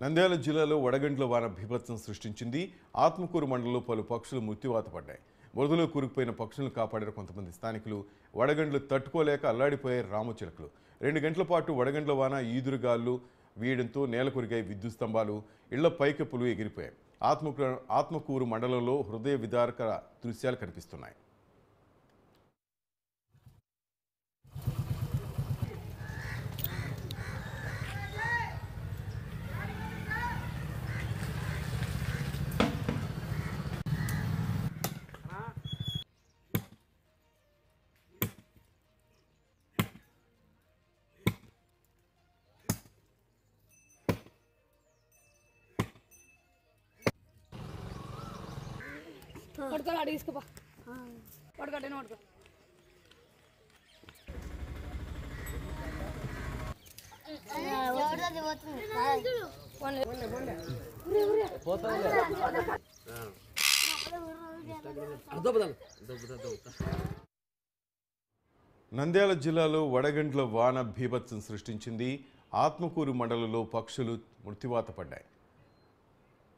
నంద్యాల జిల్లాలో వడగండ్ల వాన బీభత్సం సృష్టించింది. ఆత్మకూరు మండలంలో పలు పక్షులు మృత్యువాత పడ్డాయి. వరదలో కూరుకుపోయిన పక్షులను కాపాడారు కొంతమంది స్థానికులు. వడగండ్లు తట్టుకోలేక అల్లాడిపోయారు రామచిలుకలు. 2 గంటల పాటు వడగండ్ల వాన ఈదురుగాళ్లు వీయడంతో నేల కొరిగాయి విద్యుత్ స్తంభాలు, ఇళ్ల పైకప్పులు ఎగిరిపోయాయి. ఆత్మకూరు మండలంలో హృదయ విదారక దృశ్యాలు కనిపిస్తున్నాయి. పడుకో అడి తీసుకోపా పడుకోటేనే పడుకో నంద్యాల జిల్లాలో వడగండ్ల వాన బీభత్సం సృష్టించింది. ఆత్మకూరు మండలంలో పక్షులు మృత్యువాత పడ్డాయి.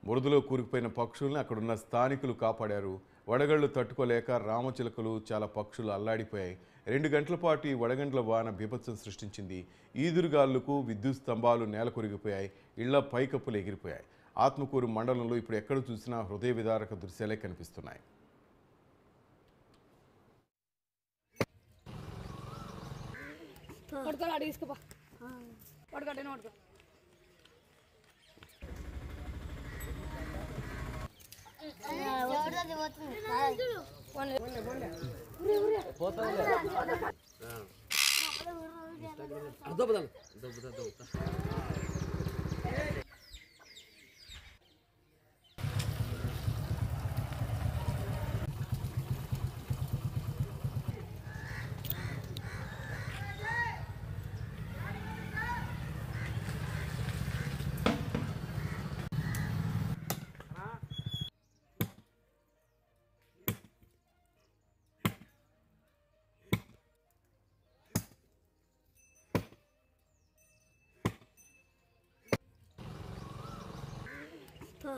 వరదలో కూరుకుపోయిన పక్షుల్ని అక్కడున్న స్థానికులు కాపాడారు. వడగళ్లు తట్టుకోలేక రామచిలుకలు చాలా పక్షులు అల్లాడిపోయాయి. 2 గంటల పాటు ఈ వడగండ్ల వాన బీభత్సం సృష్టించింది. ఈదురుగాళ్లకు విద్యుత్ స్తంభాలు నేల కొరిగిపోయాయి, ఇళ్ల పైకప్పులు ఎగిరిపోయాయి. ఆత్మకూరు మండలంలో ఇప్పుడు ఎక్కడ చూసినా హృదయ విదారక దృశ్యాలే కనిపిస్తున్నాయి. పడుకో అడి తీసుకోపా పడుకోటేనే పడుకో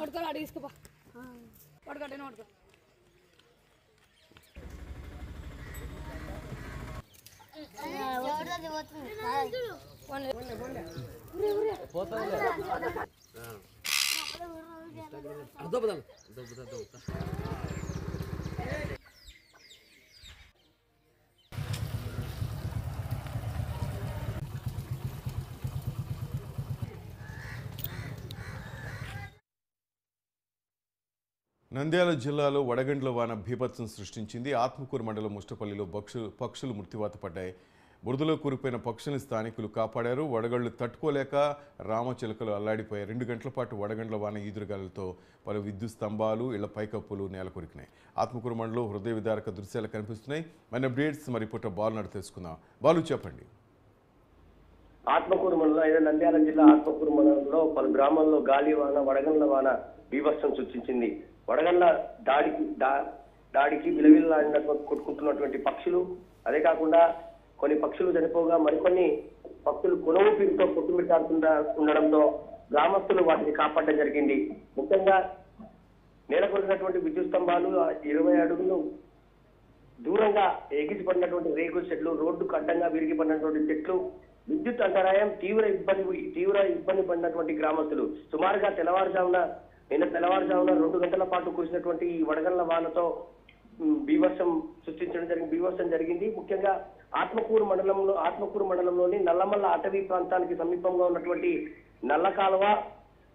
పడుకో అడి తీసుకోపా పడుకోటేనే పడుకో నంద్యాల జిల్లాలో వడగండ్ల వాన బీభత్సం సృష్టించింది. ఆత్మకూరు మండలం ముష్టపల్లిలో పక్షులు మృత్యువాత పడ్డాయి. బురదలో కూరుకుపోయిన పక్షుల్ని స్థానికులు కాపాడారు. వడగళ్లు తట్టుకోలేక రామచిలుకలు అల్లాడిపోయాయి. 2 గంటల పాటు వడగండ్ల వాన ఈదురుగాలతో పలు విద్యుత్ స్తంభాలు, ఇళ్ల పైకప్పులు నేల కొరికినాయి. ఆత్మకూరు మండలంలో హృదయ విదారక దృశ్యాలు కనిపిస్తున్నాయి. మన అప్డేట్స్ మరి పుట్ట బాలు తెలుసుకుందాం. బాలు చెప్పండి. ఆత్మకూరు మండలం నంద్యాల జిల్లా ఆత్మకూరు మండలంలో పలు గ్రామాల్లో గాలి వాన వడగండ్ల వాన బీభత్సం సృష్టించింది. వడగండ్ల దాడికి విలవిల్లాడినటువంటి కొట్టుకుంటున్నటువంటి పక్షులు, అదే కాకుండా కొన్ని పక్షులు చనిపోగా మరికొన్ని పక్షులు కొనవుపీరుతో కొట్టుమిట్టాడుతుంటా ఉండడంతో గ్రామస్తులు వాటిని కాపాడడం జరిగింది. ముఖ్యంగా నేల కొరిగినటువంటి విద్యుత్ స్తంభాలు, 20 అడుగులు దూరంగా ఎగిసిపడినటువంటి రేకుల చెట్లు, రోడ్డుకు అడ్డంగా విరిగిపడినటువంటి చెట్లు, విద్యుత్ అంతరాయం తీవ్ర ఇబ్బంది పడినటువంటి గ్రామస్తులు. సుమారుగా నిన్న తెల్లవారుజామున 2 గంటల పాటు కురిసినటువంటి ఈ వడగండ్ల వానతో బీభత్సం జరిగింది. ముఖ్యంగా ఆత్మకూరు మండలంలోని నల్లమల్ల అటవీ ప్రాంతానికి సమీపంగా ఉన్నటువంటి నల్ల కాలువ,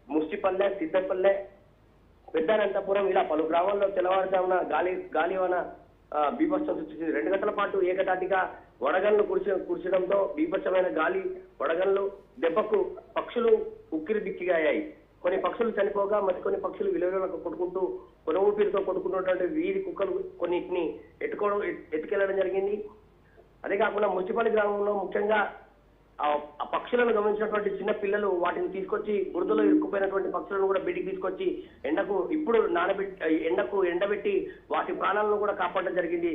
ముష్టిపల్లె, సిద్దపల్లె, పెద్దనంతపురం ఇలా పలు గ్రామాల్లో తెల్లవారుజామున గాలివాన బీభత్సం సృష్టించింది. 2 గంటల పాటు ఏకతాటిగా వడగండ్లు కురిసడంతో బీభత్సమైన గాలి, వడగండ్లు దెబ్బకు పక్షులు ఉక్కిరి బిక్కిగాయాయి. కొన్ని పక్షులు చనిపోగా మరికొన్ని పక్షులు విలువలకు కొట్టుకుంటూ కొనవుపీరుతో కొట్టుకున్నటువంటి వీధి కుక్కలు కొన్నిటిని ఎత్తుకెళ్లడం జరిగింది. అదే కాకుండా మున్సిపల్ గ్రామంలో ముఖ్యంగా ఆ పక్షులను గమనించినటువంటి చిన్న పిల్లలు వాటిని తీసుకొచ్చి బురదలో ఇరుక్కుపోయినటువంటి పక్షులను కూడా బయటికి తీసుకొచ్చి ఎండబెట్టి వాటి ప్రాణాలను కూడా కాపాడడం జరిగింది.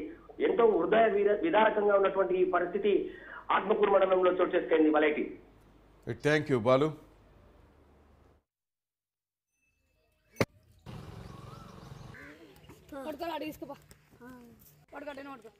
ఎంతో హృదయ విదారకంగా ఉన్నటువంటి ఈ పరిస్థితి ఆత్మకూరు మండలంలో చోటు చేసుకుంది. వలైటి. Thank you Balu. పడుకోవాలి అడిగి తీసుకోపా పడుకోటేనే పడుకో